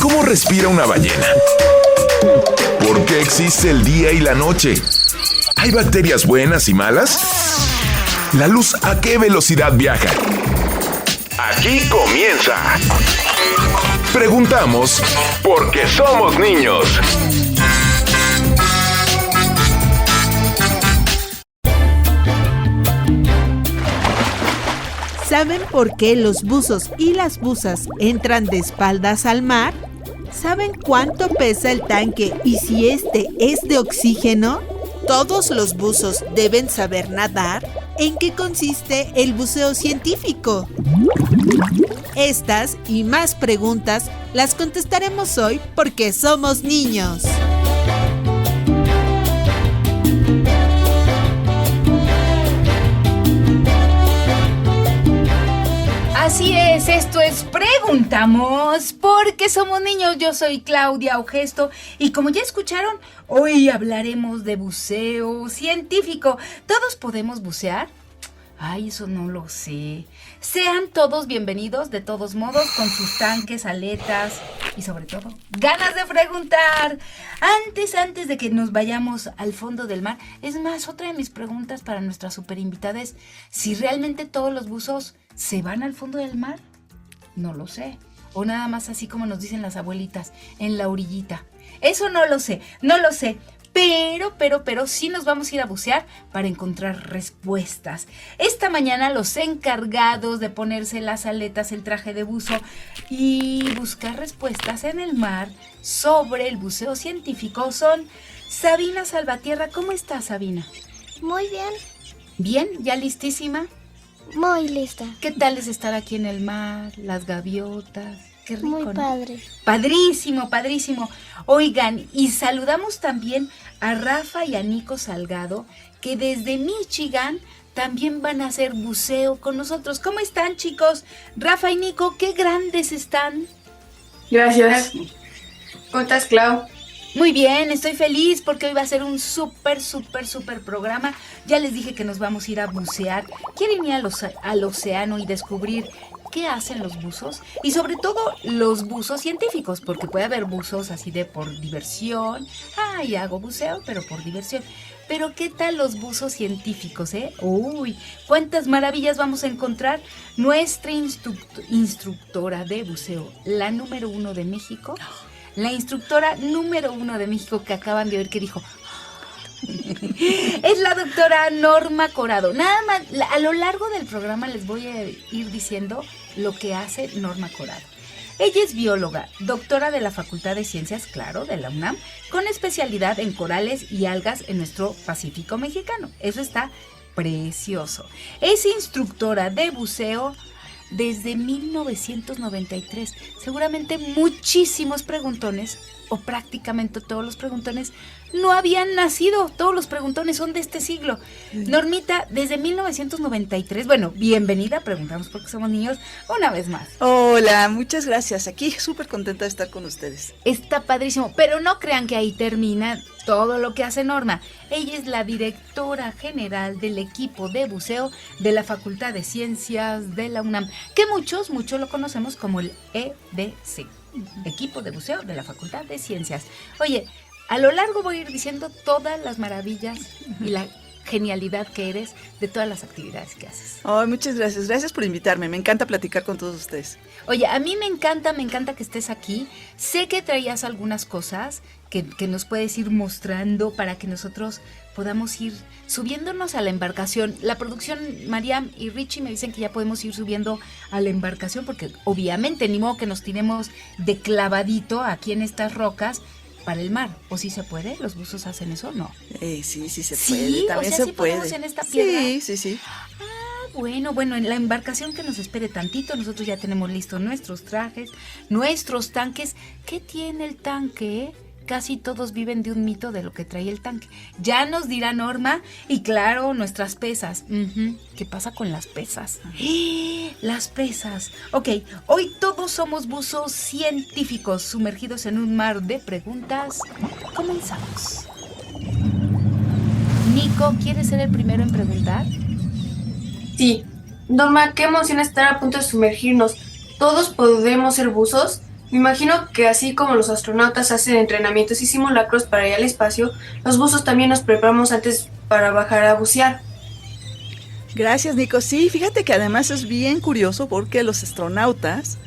¿Cómo respira una ballena? ¿Por qué existe el día y la noche? ¿Hay bacterias buenas y malas? ¿La luz a qué velocidad viaja? Aquí comienza. Preguntamos porque somos niños. ¿Saben por qué los buzos y las buzas entran de espaldas al mar? ¿Saben cuánto pesa el tanque y si este es de oxígeno? ¿Todos los buzos deben saber nadar? ¿En qué consiste el buceo científico? Estas y más preguntas las contestaremos hoy porque somos niños. Así es, esto es Preguntamos porque somos niños. Yo soy Claudia Augesto y como ya escucharon, hoy hablaremos de buceo científico. ¿Todos podemos bucear? Ay, eso no lo sé. Sean todos bienvenidos de todos modos con sus tanques, aletas y sobre todo, ganas de preguntar. Antes de que nos vayamos al fondo del mar, es más, otra de mis preguntas para nuestra super invitada es si realmente todos los buzos ¿se van al fondo del mar? No lo sé. O nada más así como nos dicen las abuelitas, en la orillita. Eso no lo sé. Pero sí nos vamos a ir a bucear para encontrar respuestas. Esta mañana los encargados de ponerse las aletas, el traje de buzo y buscar respuestas en el mar sobre el buceo científico son Sabina Salvatierra. ¿Cómo estás, Sabina? Muy bien. ¿Bien? ¿Ya listísima? Muy lista. ¿Qué tal es estar aquí en el mar? Las gaviotas. Qué rico, muy ¿no? padre. Padrísimo, padrísimo. Oigan, y saludamos también a Rafa y a Nico Salgado, que desde Michigan también van a hacer buceo con nosotros. ¿Cómo están, chicos? Rafa y Nico, qué grandes están. Gracias. ¿Cómo estás, Clau? Muy bien, estoy feliz porque hoy va a ser un súper programa. Ya les dije que nos vamos a ir a bucear. ¿Quieren ir al océano y descubrir qué hacen los buzos? Y sobre todo los buzos científicos, porque puede haber buzos así de por diversión. Ay, hago buceo, pero por diversión. Pero ¿qué tal los buzos científicos, Uy, cuántas maravillas vamos a encontrar. Nuestra instructora de buceo, la número 1 de México... La instructora número 1 de México que acaban de oír que dijo es la doctora Norma Corado. Nada más, a lo largo del programa les voy a ir diciendo lo que hace Norma Corado. Ella es bióloga, doctora de la Facultad de Ciencias, claro, de la UNAM, con especialidad en corales y algas en nuestro Pacífico mexicano. Eso está precioso. Es instructora de buceo desde 1993. Seguramente muchísimos preguntones, o prácticamente todos los preguntones, no habían nacido. Todos los preguntones son de este siglo. Normita, desde 1993, bueno, bienvenida, preguntamos porque somos niños, una vez más. Hola, muchas gracias. Aquí súper contenta de estar con ustedes. Está padrísimo, pero no crean que ahí termina todo lo que hace Norma. Ella es la directora general del equipo de buceo de la Facultad de Ciencias de la UNAM, que muchos lo conocemos como el EDC, equipo de buceo de la Facultad de Ciencias. Oye, a lo largo voy a ir diciendo todas las maravillas y la genialidad que eres de todas las actividades que haces. Muchas gracias. Gracias por invitarme. Me encanta platicar con todos ustedes. Oye, a mí me encanta que estés aquí. Sé que traías algunas cosas que nos puedes ir mostrando para que nosotros podamos ir subiéndonos a la embarcación. La producción, Mariam y Richie, me dicen que ya podemos ir subiendo a la embarcación porque obviamente ni modo que nos tiremos de clavadito aquí en estas rocas para el mar. ¿O sí se puede? ¿Los buzos hacen eso o no? Sí se puede. ¿Sí? También o sea, se ¿sí puede. podemos en esta piedra? Sí. Bueno, en la embarcación que nos espere tantito, nosotros ya tenemos listos nuestros trajes, nuestros tanques. ¿Qué tiene el tanque? Casi todos viven de un mito de lo que trae el tanque. Ya nos dirá Norma. Y claro, nuestras pesas. ¿Qué pasa con las pesas? Las pesas. Ok, hoy todos somos buzos científicos sumergidos en un mar de preguntas. Comenzamos. Nico, ¿quieres ser el primero en preguntar? Sí. Norma, qué emoción estar a punto de sumergirnos. ¿Todos podemos ser buzos? Me imagino que así como los astronautas hacen entrenamientos y simulacros para ir al espacio, los buzos también nos preparamos antes para bajar a bucear. Gracias, Nico. Sí, fíjate que además es bien curioso porque los astronautas,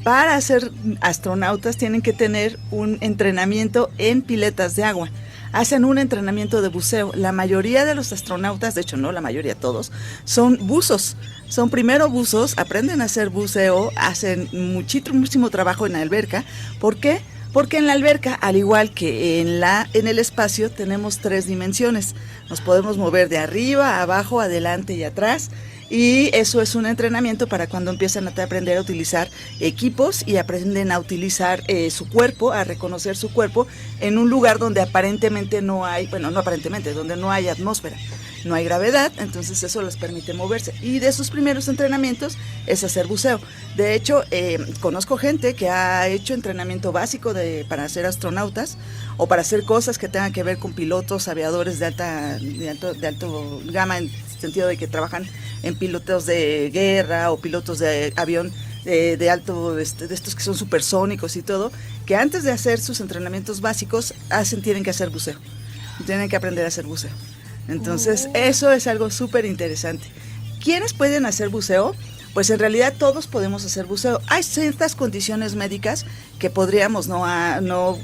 para ser astronautas, tienen que tener un entrenamiento en piletas de agua. Hacen un entrenamiento de buceo. La mayoría de los astronautas, de hecho no la mayoría, todos, son buzos. Son primero buzos, aprenden a hacer buceo, hacen muchísimo trabajo en la alberca. ¿Por qué? Porque en la alberca, al igual que en el espacio, tenemos 3 dimensiones. Nos podemos mover de arriba, abajo, adelante y atrás. Y eso es un entrenamiento para cuando empiezan a aprender a utilizar equipos y aprenden a utilizar su cuerpo, a reconocer su cuerpo en un lugar donde aparentemente no hay, bueno, no aparentemente, donde no hay atmósfera, no hay gravedad, entonces eso les permite moverse. Y de sus primeros entrenamientos es hacer buceo. De hecho, conozco gente que ha hecho entrenamiento básico para ser astronautas o para hacer cosas que tengan que ver con pilotos, aviadores de alto gama, en sentido de que trabajan en pilotos de guerra o pilotos de avión de alto, de estos que son supersónicos y todo, que antes de hacer sus entrenamientos básicos tienen que hacer buceo, tienen que aprender a hacer buceo. Entonces, eso es algo súper interesante. ¿Quiénes pueden hacer buceo? Pues en realidad todos podemos hacer buceo. Hay ciertas condiciones médicas que podríamos no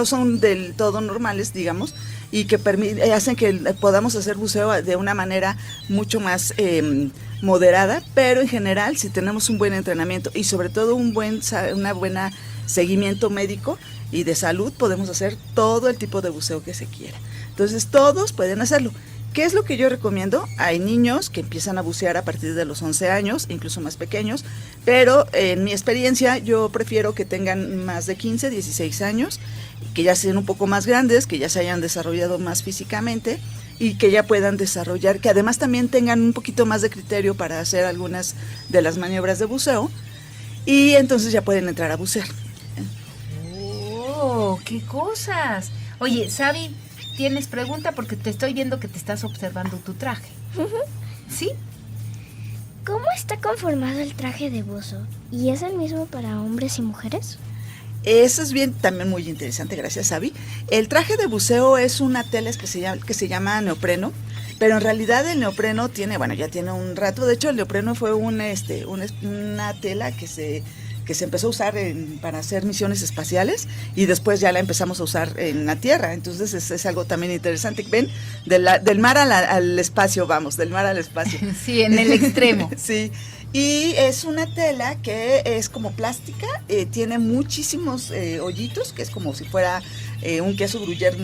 son del todo normales, digamos, y que hacen que podamos hacer buceo de una manera mucho más moderada, pero en general si tenemos un buen entrenamiento y sobre todo una buena seguimiento médico y de salud, podemos hacer todo el tipo de buceo que se quiera. Entonces todos pueden hacerlo. ¿Qué es lo que yo recomiendo? Hay niños que empiezan a bucear a partir de los 11 años, incluso más pequeños, pero en mi experiencia yo prefiero que tengan más de 15, 16 años, que ya sean un poco más grandes, que ya se hayan desarrollado más físicamente y que ya puedan desarrollar, que además también tengan un poquito más de criterio para hacer algunas de las maniobras de buceo y entonces ya pueden entrar a bucear. ¡Oh, qué cosas! Oye, Sabi, ¿tienes pregunta? Porque te estoy viendo que te estás observando tu traje. ¿Sí? ¿Cómo está conformado el traje de buzo? ¿Y es el mismo para hombres y mujeres? Eso es también muy interesante, gracias, Sabi. El traje de buceo es una tela especial que se llama neopreno, pero en realidad el neopreno ya tiene un rato. De hecho, el neopreno fue una tela que se empezó a usar para hacer misiones espaciales y después ya la empezamos a usar en la Tierra. Entonces es algo también interesante. ¿Ven? Del mar al espacio, del mar al espacio. Sí, en el extremo. Sí. Y es una tela que es como plástica, tiene muchísimos hoyitos, que es como si fuera un queso gruyère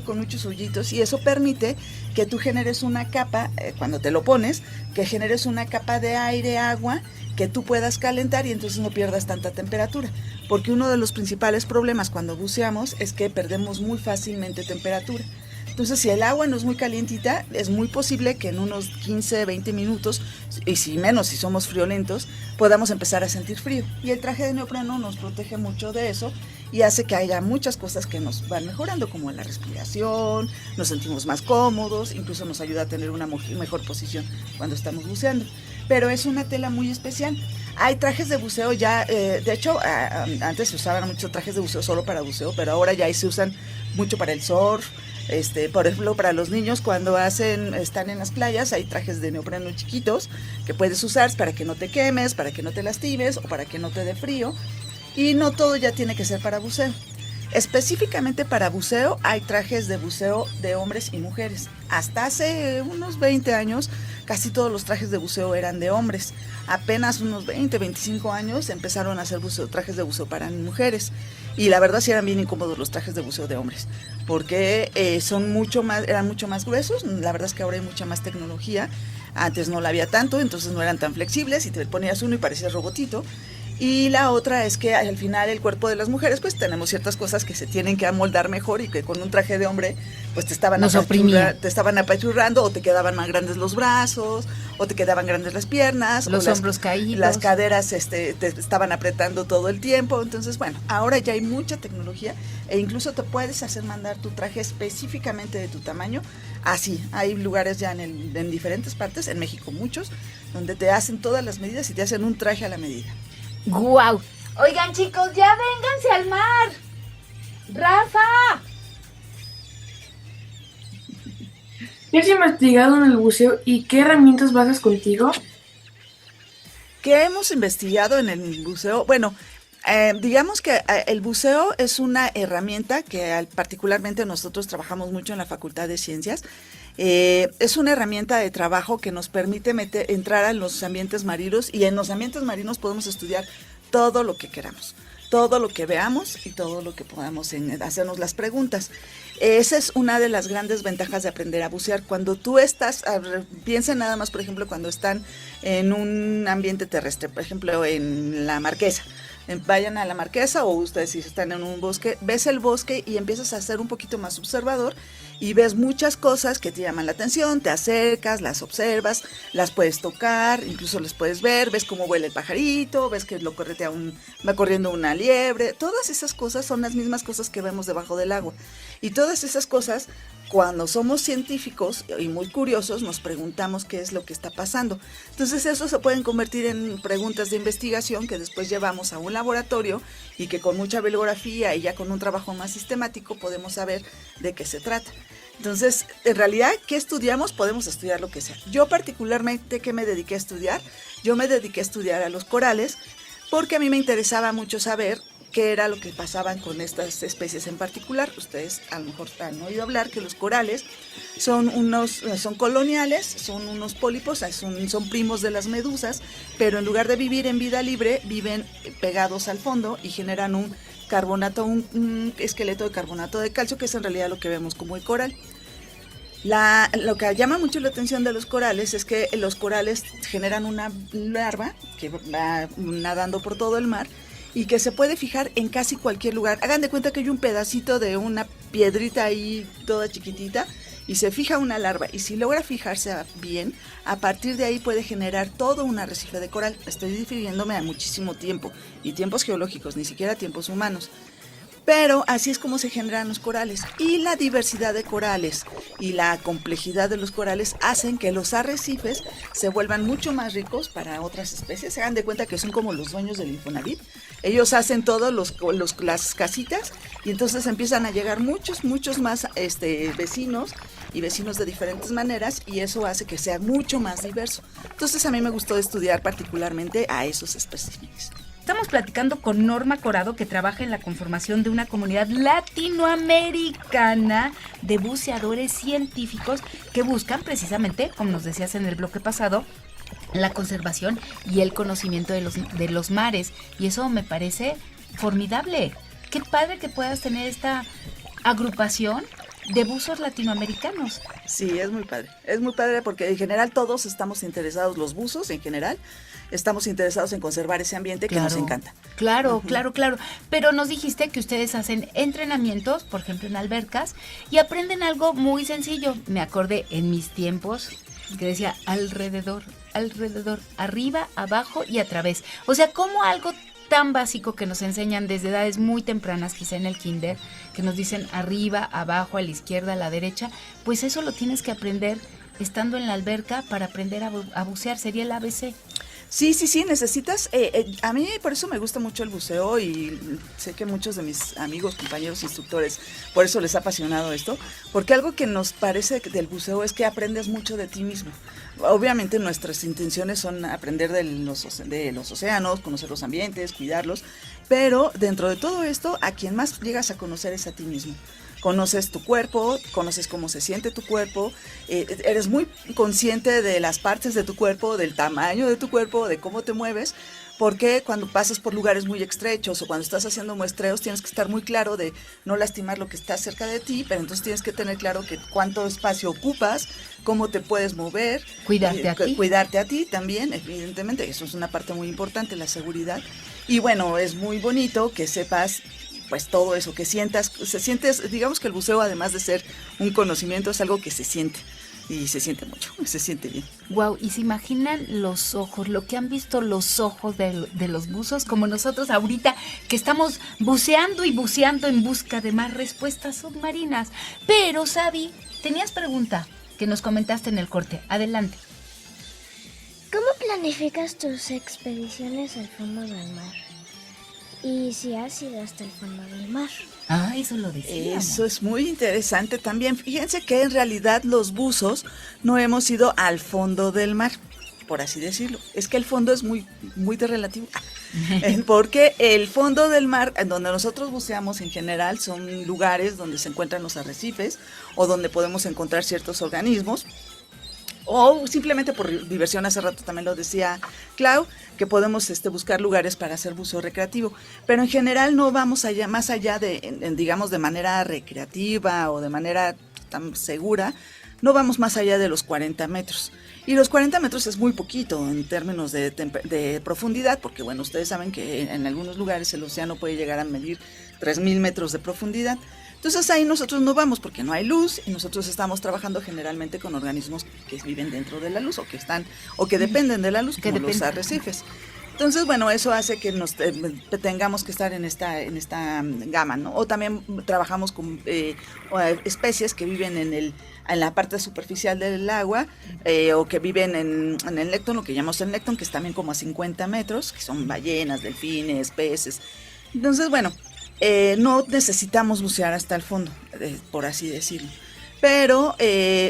con muchos hoyitos, y eso permite que tú generes una capa, cuando te lo pones, que generes una capa de aire, agua, que tú puedas calentar y entonces no pierdas tanta temperatura, porque uno de los principales problemas cuando buceamos es que perdemos muy fácilmente temperatura. Entonces, si el agua no es muy calientita, es muy posible que en unos 15, 20 minutos, y si menos, si somos friolentos, podamos empezar a sentir frío. Y el traje de neopreno nos protege mucho de eso y hace que haya muchas cosas que nos van mejorando, como la respiración, nos sentimos más cómodos, incluso nos ayuda a tener una mejor posición cuando estamos buceando. Pero es una tela muy especial. Hay trajes de buceo ya, de hecho, antes se usaban muchos trajes de buceo solo para buceo, pero ahora ya se usan mucho para el surf. Por ejemplo, para los niños cuando están en las playas, hay trajes de neopreno chiquitos que puedes usar para que no te quemes, para que no te lastimes o para que no te dé frío. Y no todo ya tiene que ser para buceo. Específicamente para buceo hay trajes de buceo de hombres y mujeres. Hasta hace unos 20 años casi todos los trajes de buceo eran de hombres. Apenas unos 20, 25 años empezaron a hacer trajes de buceo para mujeres. Y la verdad sí eran bien incómodos los trajes de buceo de hombres, porque eran mucho más gruesos. La verdad es que ahora hay mucha más tecnología. Antes no la había tanto, entonces no eran tan flexibles y te ponías uno y parecías robotito. Y la otra es que al final el cuerpo de las mujeres, pues tenemos ciertas cosas que se tienen que amoldar mejor y que con un traje de hombre, pues te estaban apachurrando o te quedaban más grandes los brazos o te quedaban grandes las piernas. Los hombros caídos. Las caderas te estaban apretando todo el tiempo. Entonces, bueno, ahora ya hay mucha tecnología e incluso te puedes hacer mandar tu traje específicamente de tu tamaño. Así, hay lugares ya en diferentes partes, en México muchos, donde te hacen todas las medidas y te hacen un traje a la medida. ¡Guau! Oigan, chicos, ya vénganse al mar. ¡Rafa! ¿Qué has investigado en el buceo y qué herramientas bajas contigo? ¿Qué hemos investigado en el buceo? Bueno, digamos que el buceo es una herramienta que particularmente nosotros trabajamos mucho en la Facultad de Ciencias. Es una herramienta de trabajo que nos permite entrar a los ambientes marinos, y en los ambientes marinos podemos estudiar todo lo que queramos, todo lo que veamos y todo lo que podamos hacernos las preguntas. Esa es una de las grandes ventajas de aprender a bucear. Cuando tú piensa nada más, por ejemplo, cuando están en un ambiente terrestre, por ejemplo, en la Marquesa. Vayan a la Marquesa, o ustedes si están en un bosque, ves el bosque y empiezas a ser un poquito más observador y ves muchas cosas que te llaman la atención, te acercas, las observas, las puedes tocar, incluso las puedes ver, ves cómo vuela el pajarito, ves que va corriendo una liebre. Todas esas cosas son las mismas cosas que vemos debajo del agua. Y todas esas cosas, cuando somos científicos y muy curiosos, nos preguntamos qué es lo que está pasando. Entonces eso se pueden convertir en preguntas de investigación que después llevamos a un laboratorio y que con mucha bibliografía y ya con un trabajo más sistemático podemos saber de qué se trata. Entonces, en realidad, ¿qué estudiamos? Podemos estudiar lo que sea. Yo particularmente, ¿qué me dediqué a estudiar? Yo me dediqué a estudiar a los corales porque a mí me interesaba mucho saber qué era lo que pasaban con estas especies en particular. Ustedes a lo mejor han oído hablar que los corales son coloniales, son unos pólipos, son primos de las medusas, pero en lugar de vivir en vida libre, viven pegados al fondo y generan un esqueleto de carbonato de calcio, que es en realidad lo que vemos como el coral. Lo que llama mucho la atención de los corales es que los corales generan una larva que va nadando por todo el mar y que se puede fijar en casi cualquier lugar. Hagan de cuenta que hay un pedacito de una piedrita ahí toda chiquitita y se fija una larva, y si logra fijarse bien, a partir de ahí puede generar todo un arrecife de coral. Estoy refiriéndome a muchísimo tiempo, y tiempos geológicos, ni siquiera tiempos humanos. Pero así es como se generan los corales, y la diversidad de corales y la complejidad de los corales hacen que los arrecifes se vuelvan mucho más ricos para otras especies. Se dan de cuenta que son como los dueños del Infonavit. Ellos hacen todos las casitas, y entonces empiezan a llegar muchos más vecinos y vecinos de diferentes maneras, y eso hace que sea mucho más diverso. Entonces a mí me gustó estudiar particularmente a esos especímenes. Estamos platicando con Norma Corado, que trabaja en la conformación de una comunidad latinoamericana de buceadores científicos que buscan precisamente, como nos decías en el bloque pasado, la conservación y el conocimiento de los mares. Y eso me parece formidable. Qué padre que puedas tener esta agrupación de buzos latinoamericanos. Sí, es muy padre porque en general todos estamos interesados, los buzos en general, estamos interesados en conservar ese ambiente que nos encanta. Claro. Pero nos dijiste que ustedes hacen entrenamientos, por ejemplo en albercas, y aprenden algo muy sencillo. Me acordé en mis tiempos que decía alrededor, arriba, abajo y a través. O sea, como algo tan básico que nos enseñan desde edades muy tempranas, quizá en el kinder, que nos dicen arriba, abajo, a la izquierda, a la derecha, pues eso lo tienes que aprender estando en la alberca para aprender a bucear. Sería el ABC. Sí, necesitas, a mí por eso me gusta mucho el buceo, y sé que muchos de mis amigos, compañeros, instructores, por eso les ha apasionado esto, porque algo que nos parece del buceo es que aprendes mucho de ti mismo. Obviamente nuestras intenciones son aprender de los océanos, conocer los ambientes, cuidarlos, pero dentro de todo esto, a quien más llegas a conocer es a ti mismo. Conoces tu cuerpo, conoces cómo se siente tu cuerpo, eres muy consciente de las partes de tu cuerpo, del tamaño de tu cuerpo, de cómo te mueves, porque cuando pasas por lugares muy estrechos o cuando estás haciendo muestreos tienes que estar muy claro de no lastimar lo que está cerca de ti, pero entonces tienes que tener claro que cuánto espacio ocupas, cómo te puedes mover. Cuidarte a ti también, evidentemente, eso es una parte muy importante, la seguridad. Y bueno, es muy bonito que sepas pues todo eso, que sientes, digamos que el buceo, además de ser un conocimiento, es algo que se siente, y se siente mucho, se siente bien. Wow, y se imaginan los ojos, lo que han visto los ojos de los buzos, como nosotros ahorita, que estamos buceando y buceando en busca de más respuestas submarinas. Pero, Sabi, tenías pregunta que nos comentaste en el corte. Adelante. ¿Cómo planificas tus expediciones al fondo del mar? ¿Y si has ido hasta el fondo del mar? Ah, eso lo decíamos. Eso es muy interesante también. Fíjense que en realidad los buzos no hemos ido al fondo del mar, por así decirlo. Es que el fondo es muy de relativo. Porque el fondo del mar, en donde nosotros buceamos en general, son lugares donde se encuentran los arrecifes o donde podemos encontrar ciertos organismos. O simplemente por diversión, hace rato también lo decía Clau, que podemos buscar lugares para hacer buceo recreativo. Pero en general no vamos allá, más allá digamos, de manera recreativa o de manera tan segura, no vamos más allá de los 40 metros. Y los 40 metros es muy poquito en términos de profundidad, porque bueno, ustedes saben que en algunos lugares el océano puede llegar a medir 3,000 metros de profundidad. Entonces ahí nosotros no vamos porque no hay luz y nosotros estamos trabajando generalmente con organismos que viven dentro de la luz o que dependen de la luz, como los arrecifes. Entonces, bueno, eso hace que nos tengamos que estar en esta gama, ¿no? O también trabajamos con especies que viven en la parte superficial del agua o que viven en el nécton, lo que llamamos el nécton, que es también como a 50 metros, que son ballenas, delfines, peces. Entonces, bueno, no necesitamos bucear hasta el fondo, por así decirlo. Pero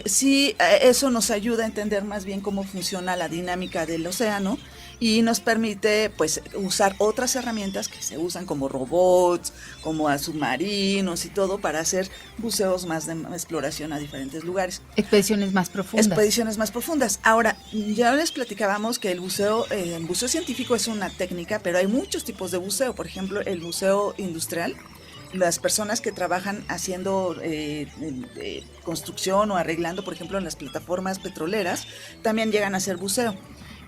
sí, eso nos ayuda a entender más bien cómo funciona la dinámica del océano y nos permite pues usar otras herramientas que se usan como robots, como a submarinos y todo para hacer buceos más de exploración a diferentes lugares. Expediciones más profundas. Expediciones más profundas. Ahora, ya les platicábamos que el buceo científico es una técnica, pero hay muchos tipos de buceo. Por ejemplo, el buceo industrial. Las personas que trabajan haciendo construcción o arreglando, por ejemplo, en las plataformas petroleras, también llegan a hacer buceo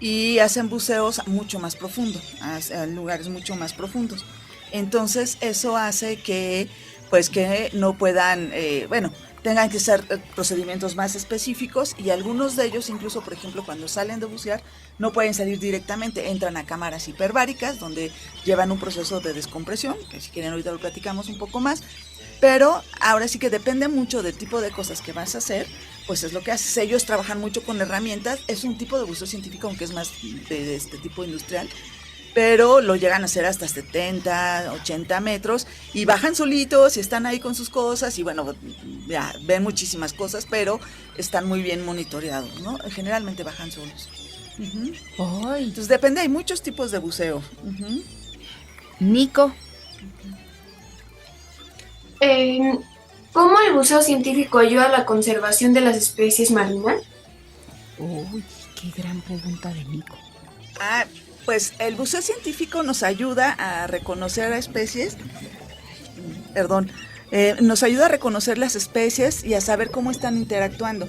y hacen buceos mucho más profundos, a lugares mucho más profundos. Entonces, eso hace que no puedan, tengan que ser procedimientos más específicos y algunos de ellos, incluso, por ejemplo, cuando salen de bucear, no pueden salir directamente, entran a cámaras hiperbáricas donde llevan un proceso de descompresión, que si quieren ahorita lo platicamos un poco más, pero ahora sí que depende mucho del tipo de cosas que vas a hacer, pues es lo que haces. Ellos trabajan mucho con herramientas, es un tipo de buceo científico, aunque es más de este tipo industrial, pero lo llegan a hacer hasta 70, 80 metros y bajan solitos y están ahí con sus cosas y bueno, ya ven muchísimas cosas, pero están muy bien monitoreados, ¿no? Generalmente bajan solos. Uh-huh. Entonces depende, hay muchos tipos de buceo. Uh-huh. Nico. ¿Cómo el buceo científico ayuda a la conservación de las especies marinas? Uy, qué gran pregunta de Nico. Pues el buceo científico nos ayuda a reconocer a especies, nos ayuda a reconocer las especies y a saber cómo están interactuando.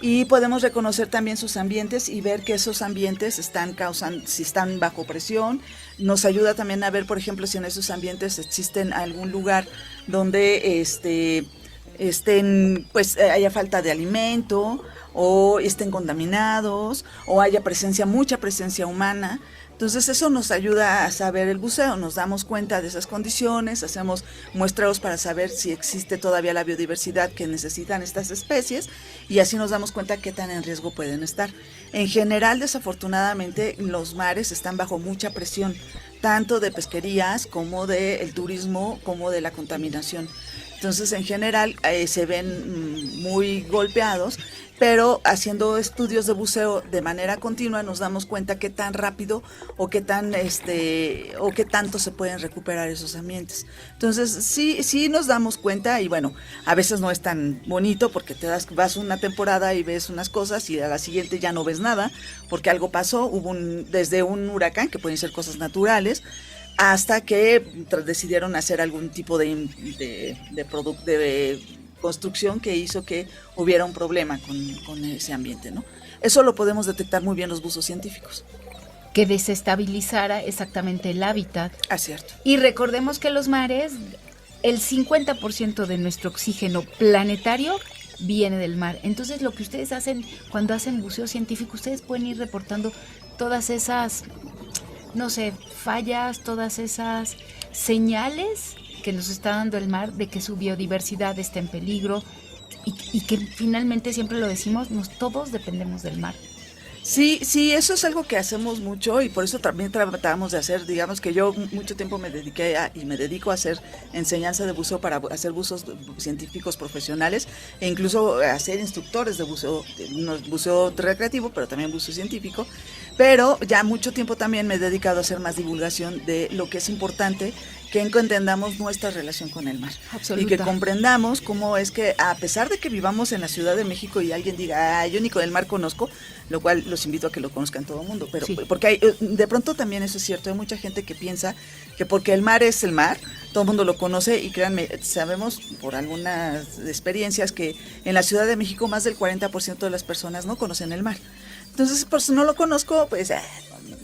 Y podemos reconocer también sus ambientes y ver que esos ambientes si están bajo presión. Nos ayuda también a ver, por ejemplo, si en esos ambientes existen algún lugar donde haya falta de alimento o estén contaminados o haya mucha presencia humana. Entonces eso nos ayuda a saber el buceo, nos damos cuenta de esas condiciones, hacemos muestreos para saber si existe todavía la biodiversidad que necesitan estas especies y así nos damos cuenta qué tan en riesgo pueden estar. En general, desafortunadamente, los mares están bajo mucha presión, tanto de pesquerías como del turismo, como de la contaminación. Entonces, en general, se ven muy golpeados, pero haciendo estudios de buceo de manera continua nos damos cuenta qué tan rápido o qué tanto se pueden recuperar esos ambientes. Entonces, sí nos damos cuenta y bueno, a veces no es tan bonito porque vas una temporada y ves unas cosas y a la siguiente ya no ves nada porque algo pasó, desde un huracán, que pueden ser cosas naturales, hasta que decidieron hacer algún tipo de construcción que hizo que hubiera un problema con ese ambiente, ¿no? Eso lo podemos detectar muy bien los buzos científicos. Que desestabilizara exactamente el hábitat. Ah, cierto. Y recordemos que los mares, el 50% de nuestro oxígeno planetario viene del mar. Entonces, lo que ustedes hacen cuando hacen buceo científico, ustedes pueden ir reportando todas esas, fallas, todas esas señales que nos está dando el mar de que su biodiversidad está en peligro y que finalmente, siempre lo decimos, todos dependemos del mar. Sí, eso es algo que hacemos mucho y por eso también tratamos de hacer, digamos que yo mucho tiempo me dediqué y me dedico a hacer enseñanza de buceo para hacer buzos científicos profesionales e incluso a ser instructores de buceo, no buceo recreativo, pero también buceo científico, pero ya mucho tiempo también me he dedicado a hacer más divulgación de lo que es importante, que entendamos nuestra relación con el mar. Absoluta. Y que comprendamos cómo es que, a pesar de que vivamos en la Ciudad de México y alguien diga, yo ni con el mar conozco, lo cual los invito a que lo conozcan todo el mundo, pero Sí. porque de pronto también eso es cierto, hay mucha gente que piensa que porque el mar es el mar, todo el mundo lo conoce y créanme, sabemos por algunas experiencias que en la Ciudad de México más del 40% de las personas no conocen el mar. Entonces, por si no lo conozco, pues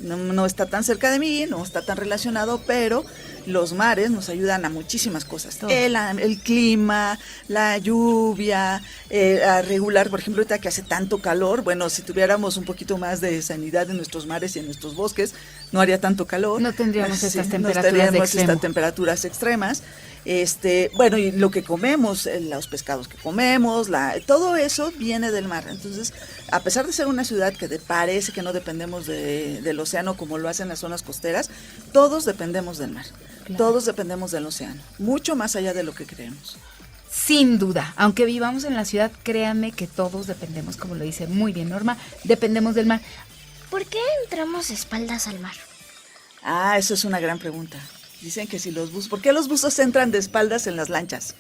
no está tan cerca de mí, no está tan relacionado, pero los mares nos ayudan a muchísimas cosas. Todo. El clima, la lluvia, a regular, por ejemplo, ahorita que hace tanto calor, bueno, si tuviéramos un poquito más de sanidad en nuestros mares y en nuestros bosques, no haría tanto calor. No tendríamos estas no temperaturas de tendríamos extremo. estas temperaturas extremas. Bueno, y lo que comemos, los pescados que comemos, todo eso viene del mar. Entonces, a pesar de ser una ciudad que parece que no dependemos del océano como lo hacen las zonas costeras, todos dependemos del mar. Claro. Todos dependemos del océano, mucho más allá de lo que creemos. Sin duda, aunque vivamos en la ciudad, créanme que todos dependemos, como lo dice muy bien Norma, dependemos del mar. ¿Por qué entramos de espaldas al mar? Eso es una gran pregunta. Dicen que si ¿por qué los buzos entran de espaldas en las lanchas?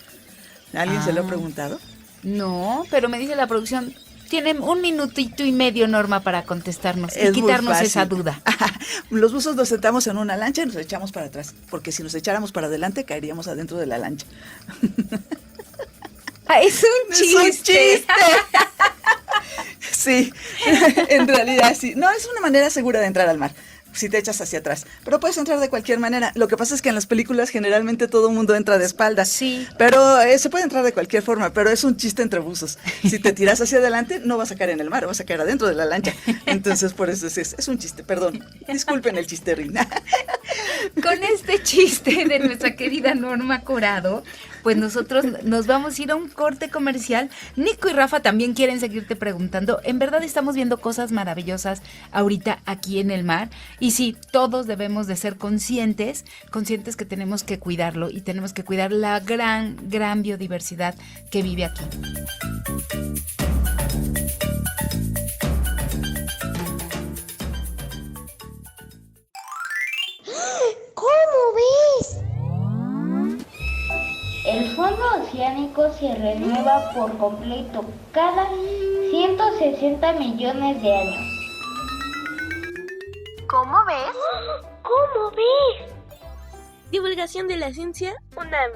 ¿Alguien se lo ha preguntado? No, pero me dice la producción, tienen 1 minutito y medio, Norma, para contestarnos y Es muy quitarnos fácil. esa duda. Los buzos nos sentamos en una lancha y nos echamos para atrás, porque si nos echáramos para adelante caeríamos adentro de la lancha. Ah, es un ¡Es chiste. un chiste! Sí, en realidad sí. No, es una manera segura de entrar al mar, si te echas hacia atrás. Pero puedes entrar de cualquier manera. Lo que pasa es que en las películas generalmente todo el mundo entra de espaldas. Sí. Pero se puede entrar de cualquier forma, pero es un chiste entre buzos. Si te tiras hacia adelante, no vas a caer en el mar, vas a caer adentro de la lancha. Entonces, por eso es un chiste, perdón. Disculpen el chiste, Rina. Con este chiste de nuestra querida Norma Corado, pues nosotros nos vamos a ir a un corte comercial. Nico y Rafa también quieren seguirte preguntando. En verdad estamos viendo cosas maravillosas ahorita aquí en el mar. Y sí, todos debemos de ser conscientes que tenemos que cuidarlo y tenemos que cuidar la gran biodiversidad que vive aquí. ¿Cómo ves? El fondo oceánico se renueva por completo cada 160 millones de años. ¿Cómo ves? ¿Cómo ves? Divulgación de la ciencia UNAM.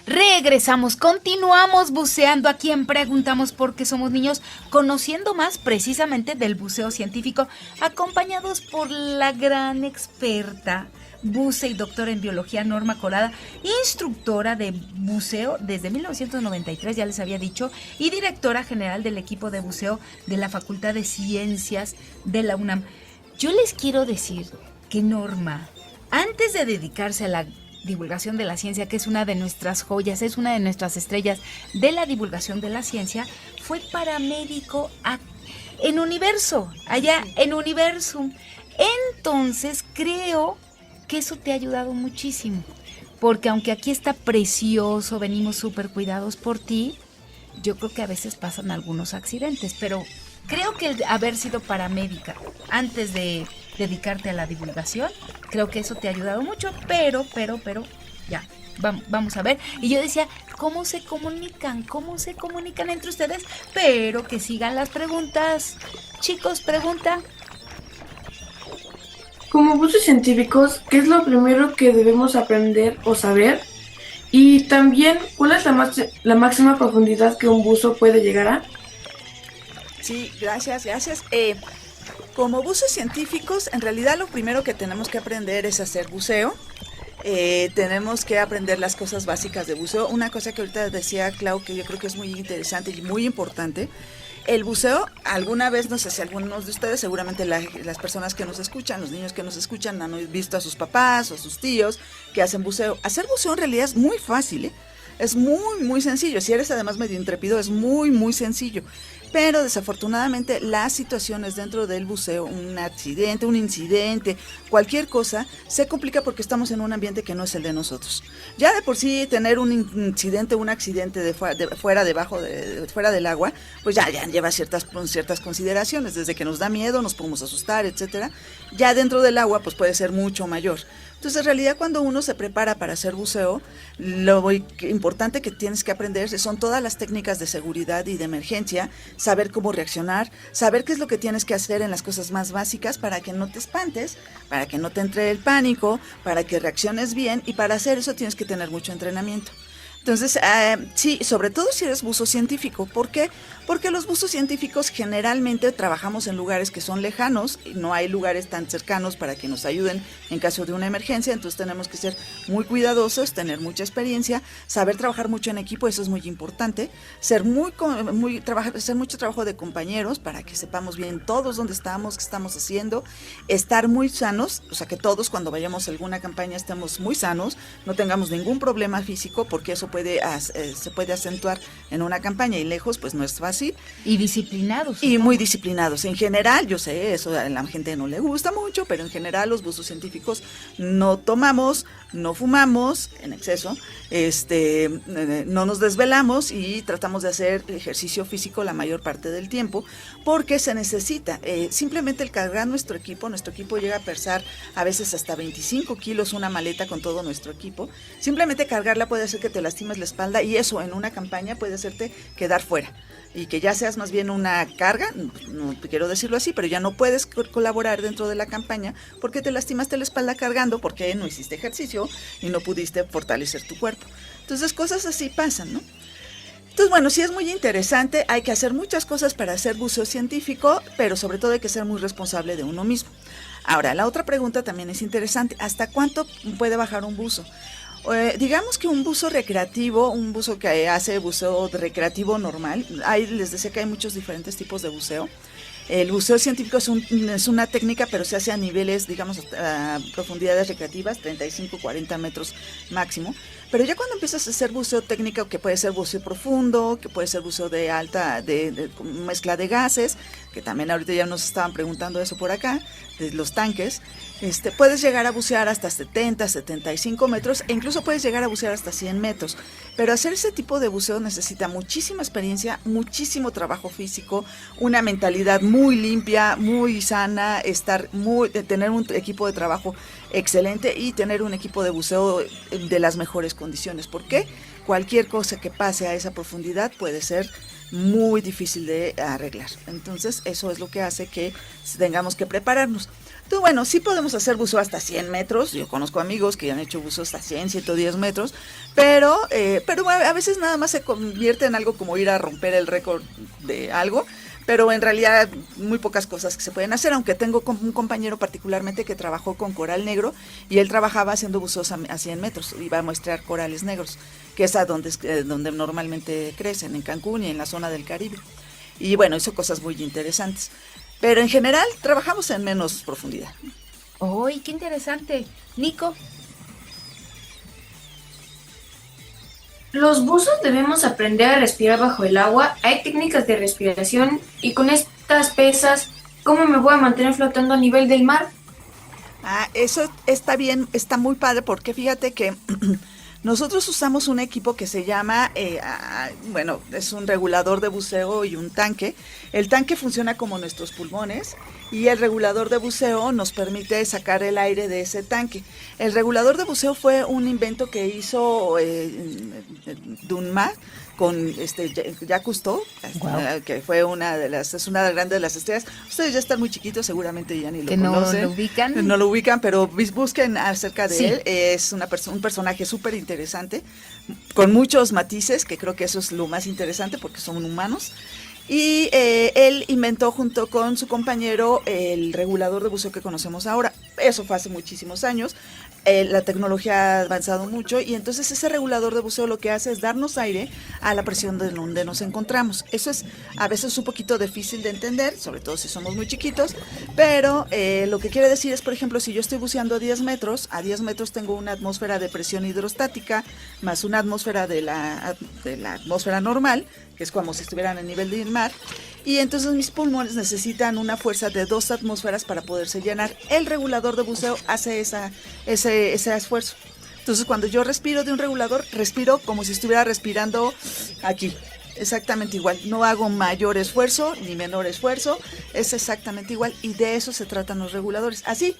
Regresamos, continuamos buceando aquí en Preguntamos por qué somos niños, conociendo más precisamente del buceo científico, acompañados por la gran experta, buce y doctora en biología Norma Corado, instructora de buceo desde 1993, ya les había dicho, y directora general del equipo de buceo de la Facultad de Ciencias de la UNAM. Yo les quiero decir que Norma, antes de dedicarse a la divulgación de la ciencia, que es una de nuestras joyas, es una de nuestras estrellas de la divulgación de la ciencia, fue paramédico en Universo, allá en Universum. Entonces creo que eso te ha ayudado muchísimo, porque aunque aquí está precioso, venimos súper cuidados por ti, yo creo que a veces pasan algunos accidentes, pero creo que el haber sido paramédica antes de dedicarte a la divulgación, creo que eso te ha ayudado mucho, pero, ya, vamos a ver. Y yo decía, ¿cómo se comunican entre ustedes? Pero que sigan las preguntas. Chicos, pregunta. Como buzos científicos, ¿qué es lo primero que debemos aprender o saber? Y también, ¿cuál es la máxima profundidad que un buzo puede llegar a? Sí, gracias. Como buzos científicos, en realidad lo primero que tenemos que aprender es hacer buceo. Tenemos que aprender las cosas básicas de buceo. Una cosa que ahorita decía Clau, que yo creo que es muy interesante y muy importante. El buceo, alguna vez, no sé si algunos de ustedes, seguramente las personas que nos escuchan, los niños que nos escuchan, han visto a sus papás o a sus tíos que hacen buceo. Hacer buceo en realidad es muy fácil, ¿eh? Es muy, muy sencillo. Si eres además medio intrépido, es muy, muy sencillo. Pero desafortunadamente las situaciones dentro del buceo, un accidente, un incidente, cualquier cosa, se complica porque estamos en un ambiente que no es el de nosotros. Ya de por sí tener un incidente, un accidente fuera del agua, pues ya lleva ciertas consideraciones, desde que nos da miedo, nos podemos asustar, etcétera. Ya dentro del agua pues puede ser mucho mayor. Entonces, en realidad, cuando uno se prepara para hacer buceo, lo importante que tienes que aprender son todas las técnicas de seguridad y de emergencia, saber cómo reaccionar, saber qué es lo que tienes que hacer en las cosas más básicas para que no te espantes, para que no te entre el pánico, para que reacciones bien, y para hacer eso tienes que tener mucho entrenamiento. Entonces, sí, sobre todo si eres buzo científico. ¿Por qué? Porque los buzos científicos generalmente trabajamos en lugares que son lejanos, y no hay lugares tan cercanos para que nos ayuden en caso de una emergencia. Entonces tenemos que ser muy cuidadosos, tener mucha experiencia, saber trabajar mucho en equipo, eso es muy importante, hacer mucho trabajo de compañeros para que sepamos bien todos dónde estamos, qué estamos haciendo, estar muy sanos, o sea que todos cuando vayamos a alguna campaña estemos muy sanos, no tengamos ningún problema físico, porque eso se puede acentuar en una campaña, y lejos pues no es fácil. Y disciplinados. Y muy disciplinados. En general, yo sé, eso a la gente no le gusta mucho, pero en general los buzos científicos no tomamos, no fumamos en exceso, no nos desvelamos y tratamos de hacer ejercicio físico la mayor parte del tiempo, porque se necesita. Simplemente el cargar nuestro equipo llega a pesar a veces hasta 25 kilos, una maleta con todo nuestro equipo. Simplemente cargarla puede hacer que te lastimes la espalda, y eso en una campaña puede hacerte quedar fuera, y que ya seas más bien una carga, no quiero decirlo así, pero ya no puedes colaborar dentro de la campaña porque te lastimaste la espalda cargando, porque no hiciste ejercicio y no pudiste fortalecer tu cuerpo. Entonces cosas así pasan, ¿no? Entonces, bueno, sí es muy interesante, hay que hacer muchas cosas para hacer buceo científico, pero sobre todo hay que ser muy responsable de uno mismo. Ahora, la otra pregunta también es interesante, ¿hasta cuánto puede bajar un buzo? Digamos que un buzo recreativo, un buzo que hace buceo recreativo normal, les decía que hay muchos diferentes tipos de buceo. El buceo científico es una técnica, pero se hace a niveles, digamos, a profundidades recreativas, 35, 40 metros máximo. Pero ya cuando empiezas a hacer buceo técnico, que puede ser buceo profundo, que puede ser buceo de mezcla de gases, que también ahorita ya nos estaban preguntando eso por acá, de los tanques, puedes llegar a bucear hasta 70, 75 metros, e incluso puedes llegar a bucear hasta 100 metros. Pero hacer ese tipo de buceo necesita muchísima experiencia, muchísimo trabajo físico, una mentalidad muy limpia, muy sana, tener un equipo de trabajo excelente y tener un equipo de buceo de las mejores condiciones, porque cualquier cosa que pase a esa profundidad puede ser muy difícil de arreglar. Entonces eso es lo que hace que tengamos que prepararnos. Entonces, bueno, sí podemos hacer buceo hasta 100 metros. Yo conozco amigos que han hecho buceo hasta 100, 110 metros, pero a veces nada más se convierte en algo como ir a romper el récord de algo, pero en realidad muy pocas cosas que se pueden hacer, aunque tengo un compañero particularmente que trabajó con coral negro, y él trabajaba haciendo buceos a 100 metros, iba a muestrear corales negros, que es donde normalmente crecen, en Cancún y en la zona del Caribe. Y bueno, hizo cosas muy interesantes. Pero en general trabajamos en menos profundidad. ¡Uy, qué interesante! Nico. Los buzos debemos aprender a respirar bajo el agua. Hay técnicas de respiración, y con estas pesas, ¿cómo me voy a mantener flotando a nivel del mar? Eso está bien, está muy padre, porque fíjate que nosotros usamos un equipo que se llama, es un regulador de buceo y un tanque. El tanque funciona como nuestros pulmones, y el regulador de buceo nos permite sacar el aire de ese tanque. El regulador de buceo fue un invento que hizo Dunma con Jacques Cousteau, wow, que fue es una grande de las estrellas. Ustedes ya están muy chiquitos, seguramente ya ni lo conocen. ¿No lo ubican? No lo ubican, pero busquen acerca de él. Es un personaje súper interesante, con muchos matices, que creo que eso es lo más interesante, porque son humanos. Y él inventó junto con su compañero el regulador de buceo que conocemos ahora. Eso fue hace muchísimos años. La tecnología ha avanzado mucho y entonces ese regulador de buceo lo que hace es darnos aire a la presión de donde nos encontramos. Eso es a veces un poquito difícil de entender, sobre todo si somos muy chiquitos, pero lo que quiere decir es, por ejemplo, si yo estoy buceando a 10 metros tengo una atmósfera de presión hidrostática más una atmósfera de la atmósfera normal, que es como si estuvieran a nivel del mar, y entonces mis pulmones necesitan una fuerza de 2 atmósferas para poderse llenar. El regulador de buceo hace ese esfuerzo. Entonces cuando yo respiro de un regulador, respiro como si estuviera respirando aquí. Exactamente igual, no hago mayor esfuerzo ni menor esfuerzo, es exactamente igual y de eso se tratan los reguladores. Así,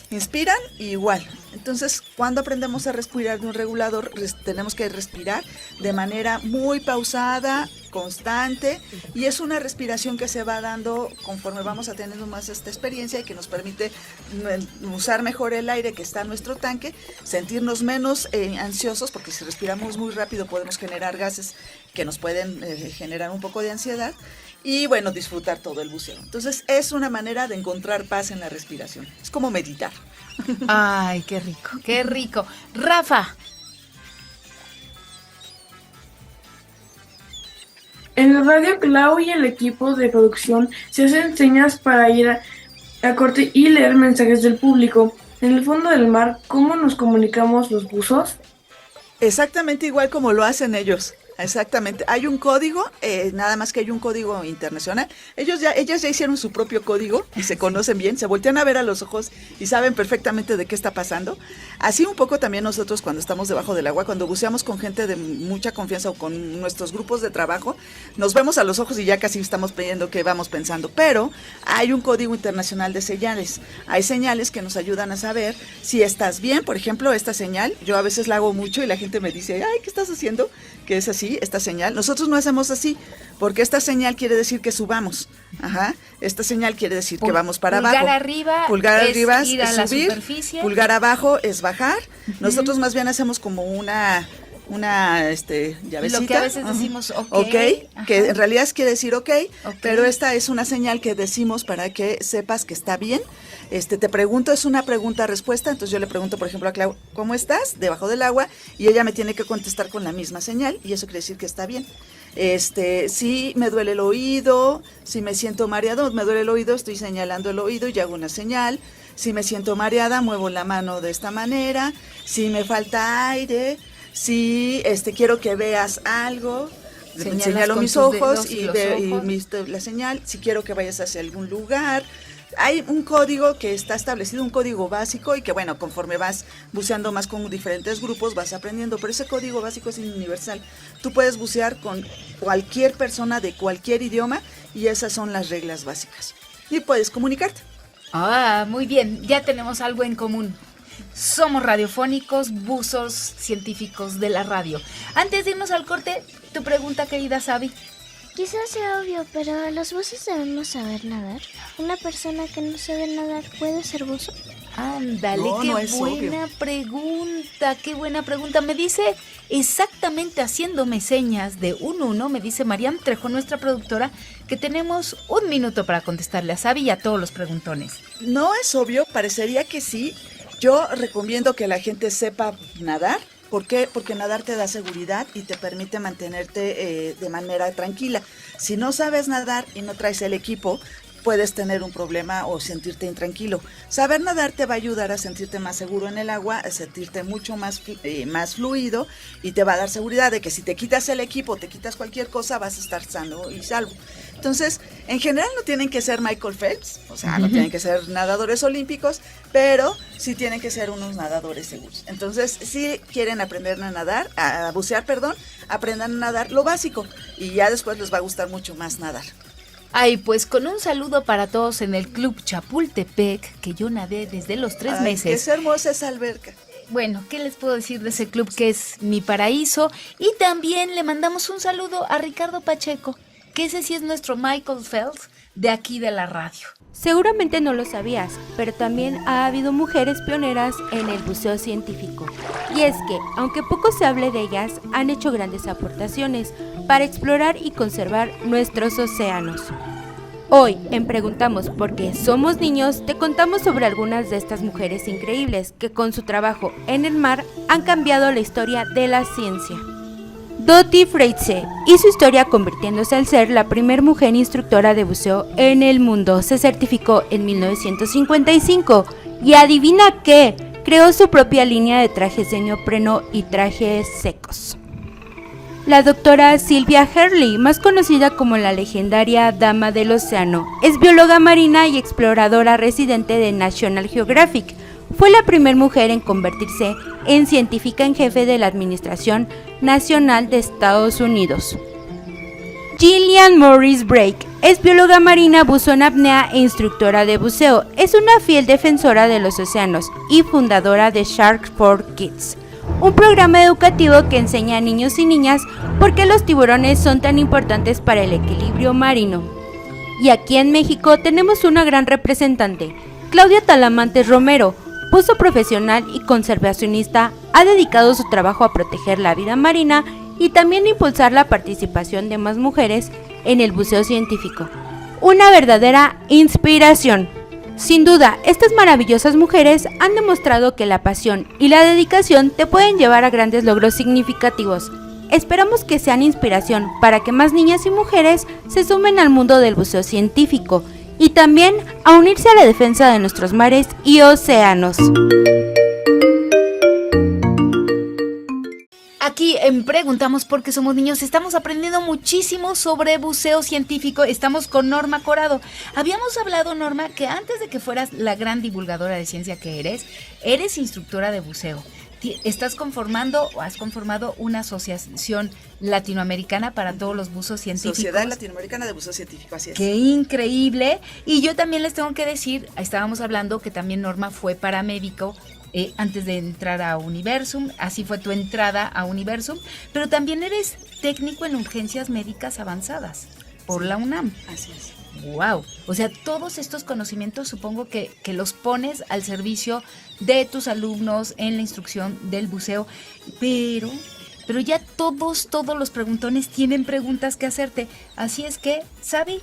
inspiran y igual. Entonces, cuando aprendemos a respirar de un regulador, tenemos que respirar de manera muy pausada, constante, y es una respiración que se va dando conforme vamos a teniendo más esta experiencia y que nos permite usar mejor el aire que está en nuestro tanque, sentirnos menos ansiosos, porque si respiramos muy rápido podemos generar gases que nos pueden generar un poco de ansiedad, y bueno, disfrutar todo el buceo. Entonces es una manera de encontrar paz en la respiración, es como meditar. Ay, qué rico, qué rico. Rafa. En el radio, Clau y el equipo de producción se hacen señas para ir a corte y leer mensajes del público. En el fondo del mar, ¿cómo nos comunicamos los buzos? Exactamente igual como lo hacen ellos. Exactamente, hay un código, nada más que hay un código internacional. Ellas ya hicieron su propio código y se conocen bien, se voltean a ver a los ojos y saben perfectamente de qué está pasando. Así un poco también nosotros cuando estamos debajo del agua, cuando buceamos con gente de mucha confianza o con nuestros grupos de trabajo, nos vemos a los ojos y ya casi estamos pidiendo qué vamos pensando. Pero hay un código internacional de señales. Hay señales que nos ayudan a saber si estás bien. Por ejemplo, esta señal, yo a veces la hago mucho y la gente me dice, ay, ¿qué estás haciendo? Que es así, esta señal. Nosotros no hacemos así, porque esta señal quiere decir que subamos. Ajá. Esta señal quiere decir que vamos para abajo. Pulgar arriba ir a es la subir, superficie. pulgar abajo es bajar. Nosotros más bien hacemos como una llavecita. Lo que a veces decimos ok, que en realidad quiere decir ok, pero esta es una señal que decimos para que sepas que está bien. Te pregunto, es una pregunta-respuesta, entonces yo le pregunto, por ejemplo, a Clau, ¿cómo estás? Debajo del agua, y ella me tiene que contestar con la misma señal, y eso quiere decir que está bien. Si me duele el oído, si me siento mareado, me duele el oído, estoy señalando el oído y hago una señal. Si me siento mareada, muevo la mano de esta manera. Si me falta aire, si quiero que veas algo, señalo mis ojos y la señal. Si quiero que vayas hacia algún lugar. Hay un código que está establecido, un código básico, y que bueno, conforme vas buceando más con diferentes grupos vas aprendiendo, pero ese código básico es universal. Tú puedes bucear con cualquier persona de cualquier idioma y esas son las reglas básicas. Y puedes comunicarte. Ah, muy bien, ya tenemos algo en común. Somos radiofónicos, buzos científicos de la radio. Antes de irnos al corte, tu pregunta, querida Sabi. Quizás sea obvio, pero ¿los buzos debemos saber nadar? ¿Una persona que no sabe nadar puede ser buzo? Ándale, no, qué no es buena obvio. pregunta, qué buena pregunta. Me dice exactamente haciéndome señas de 1-1, me dice Mariam Trejo, nuestra productora, que tenemos 1 minuto para contestarle a Sabi y a todos los preguntones. No es obvio, parecería que sí. Yo recomiendo que la gente sepa nadar. ¿Por qué? Porque nadar te da seguridad y te permite mantenerte de manera tranquila. Si no sabes nadar y no traes el equipo, puedes tener un problema o sentirte intranquilo. Saber nadar te va a ayudar a sentirte más seguro en el agua, a sentirte mucho más fluido, y te va a dar seguridad de que si te quitas el equipo, te quitas cualquier cosa, vas a estar sano y salvo. Entonces, en general no tienen que ser Michael Phelps, o sea, no tienen que ser nadadores olímpicos, pero sí tienen que ser unos nadadores seguros. Entonces, si quieren aprender a bucear, aprendan a nadar lo básico y ya después les va a gustar mucho más nadar. Ay, pues con un saludo para todos en el Club Chapultepec, que yo nadé desde los 3 meses. ¡Qué es hermosa esa alberca! Bueno, ¿qué les puedo decir de ese club que es mi paraíso? Y también le mandamos un saludo a Ricardo Pacheco, que ese sí es nuestro Michael Phelps de aquí de la radio. Seguramente no lo sabías, pero también ha habido mujeres pioneras en el buceo científico. Y es que, aunque poco se hable de ellas, han hecho grandes aportaciones para explorar y conservar nuestros océanos. Hoy, en Preguntamos por qué somos niños, te contamos sobre algunas de estas mujeres increíbles que con su trabajo en el mar han cambiado la historia de la ciencia. Dottie Freitze hizo historia convirtiéndose al ser la primera mujer instructora de buceo en el mundo. Se certificó en 1955 y adivina qué, creó su propia línea de trajes de neopreno y trajes secos. La doctora Sylvia Hurley, más conocida como la legendaria Dama del Océano, es bióloga marina y exploradora residente de National Geographic. Fue la primera mujer en convertirse en científica en jefe de la Administración Nacional de Estados Unidos. Gillian Morris Brake es bióloga marina, buzo en apnea e instructora de buceo. Es una fiel defensora de los océanos y fundadora de Shark for Kids, un programa educativo que enseña a niños y niñas por qué los tiburones son tan importantes para el equilibrio marino. Y aquí en México tenemos una gran representante, Claudia Talamantes Romero, buzo profesional y conservacionista, ha dedicado su trabajo a proteger la vida marina y también a impulsar la participación de más mujeres en el buceo científico. Una verdadera inspiración. Sin duda, estas maravillosas mujeres han demostrado que la pasión y la dedicación te pueden llevar a grandes logros significativos. Esperamos que sean inspiración para que más niñas y mujeres se sumen al mundo del buceo científico y también a unirse a la defensa de nuestros mares y océanos. Aquí en Preguntamos por qué somos niños estamos aprendiendo muchísimo sobre buceo científico. Estamos con Norma Corado. Habíamos hablado, Norma, que antes de que fueras la gran divulgadora de ciencia que eres instructora de buceo. Estás conformando o has conformado una asociación latinoamericana para todos los buzos científicos. Sociedad Latinoamericana de Buceo Científico, así es. ¡Qué increíble! Y yo también les tengo que decir, estábamos hablando que también Norma fue paramédico antes de entrar a Universum, así fue tu entrada a Universum, pero también eres técnico en urgencias médicas avanzadas por la UNAM. Así es. ¡Wow! O sea, todos estos conocimientos supongo que los pones al servicio de tus alumnos en la instrucción del buceo, pero ya todos los preguntones tienen preguntas que hacerte, así es que, Sabi.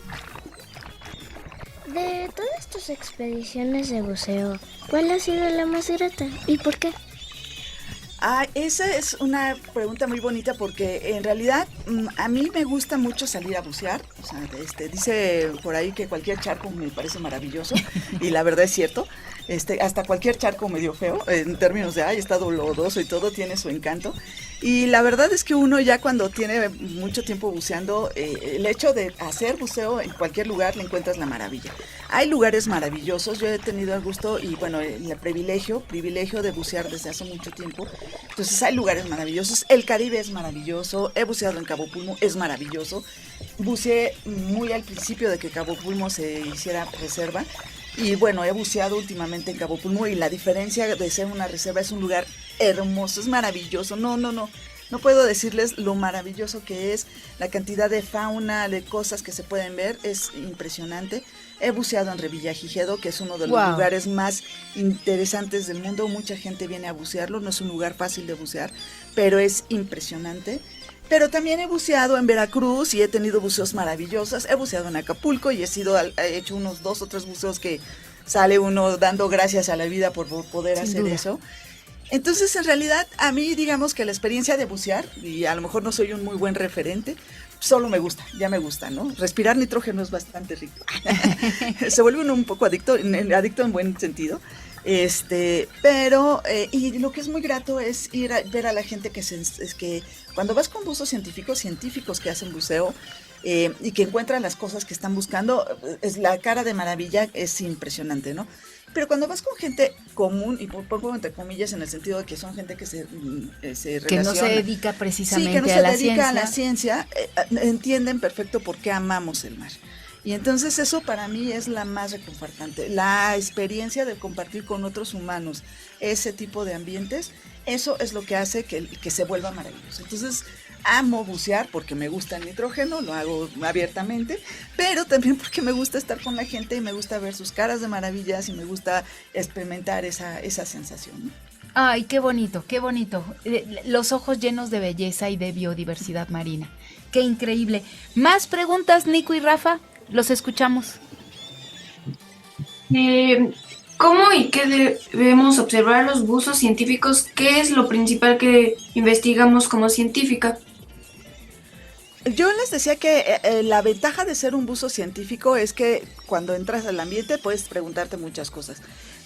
De todas tus expediciones de buceo, ¿cuál ha sido la más grata y por qué? Esa es una pregunta muy bonita porque en realidad a mí me gusta mucho salir a bucear. O sea, dice por ahí que cualquier charco me parece maravilloso y la verdad es cierto. Hasta cualquier charco medio feo, en términos de, está lodoso y todo, tiene su encanto. Y la verdad es que uno ya cuando tiene mucho tiempo buceando, el hecho de hacer buceo en cualquier lugar le encuentras la maravilla. Hay lugares maravillosos, yo he tenido el gusto y bueno, el privilegio de bucear desde hace mucho tiempo. Entonces hay lugares maravillosos, el Caribe es maravilloso, he buceado en Cabo Pulmo, es maravilloso. Buceé muy al principio de que Cabo Pulmo se hiciera reserva. Y bueno, he buceado últimamente en Cabo Pulmo y la diferencia de ser una reserva es un lugar hermoso, es maravilloso. No puedo decirles lo maravilloso que es, la cantidad de fauna, de cosas que se pueden ver, es impresionante. He buceado en Revillagigedo, que es uno de los lugares más interesantes del mundo. Mucha gente viene a bucearlo, no es un lugar fácil de bucear, pero es impresionante. Pero también he buceado en Veracruz y he tenido buceos maravillosos. He buceado en Acapulco y he hecho unos 2 o 3 buceos que sale uno dando gracias a la vida por poder hacer eso. Entonces, en realidad, a mí, digamos que la experiencia de bucear, y a lo mejor no soy un muy buen referente, solo me gusta, ¿no? Respirar nitrógeno es bastante rico. Se vuelve uno un poco adicto en buen sentido. Pero y lo que es muy grato es ir a ver a la gente que cuando vas con buzos científicos que hacen buceo y que encuentran las cosas que están buscando, la cara de maravilla es impresionante, ¿no? Pero cuando vas con gente común, y pongo entre comillas en el sentido de que son gente que se relaciona, que no se dedica precisamente que no se dedica a la ciencia, entienden perfecto por qué amamos el mar. Y entonces eso para mí es la más reconfortante, la experiencia de compartir con otros humanos ese tipo de ambientes, eso es lo que hace que se vuelva maravilloso. Entonces amo bucear porque me gusta el nitrógeno, lo hago abiertamente, pero también porque me gusta estar con la gente y me gusta ver sus caras de maravillas y me gusta experimentar esa sensación, ¿no? Ay, qué bonito, qué bonito. Los ojos llenos de belleza y de biodiversidad marina. Qué increíble. ¿Más preguntas, Nico y Rafa? Los escuchamos. ¿Cómo y qué debemos observar los buzos científicos? ¿Qué es lo principal que investigamos como científica? Yo les decía que la ventaja de ser un buzo científico es que cuando entras al ambiente puedes preguntarte muchas cosas.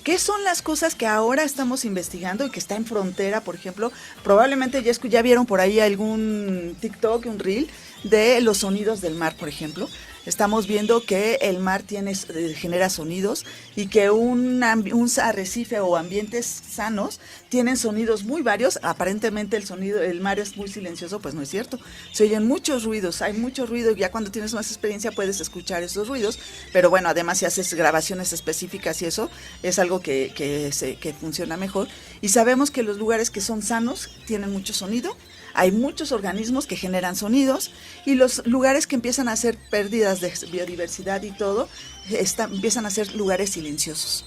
¿Qué son las cosas que ahora estamos investigando y que está en frontera, por ejemplo? Probablemente ya vieron por ahí algún TikTok, un reel de los sonidos del mar, por ejemplo. Estamos viendo que el mar genera sonidos y que un arrecife o ambientes sanos tienen sonidos muy varios. Aparentemente el mar es muy silencioso, pues no es cierto. Se oyen muchos ruidos, hay mucho ruido y ya cuando tienes más experiencia puedes escuchar esos ruidos. Pero bueno, además si haces grabaciones específicas y eso es algo que funciona mejor. Y sabemos que los lugares que son sanos tienen mucho sonido. Hay muchos organismos que generan sonidos y los lugares que empiezan a hacer pérdidas de biodiversidad y todo, empiezan a ser lugares silenciosos.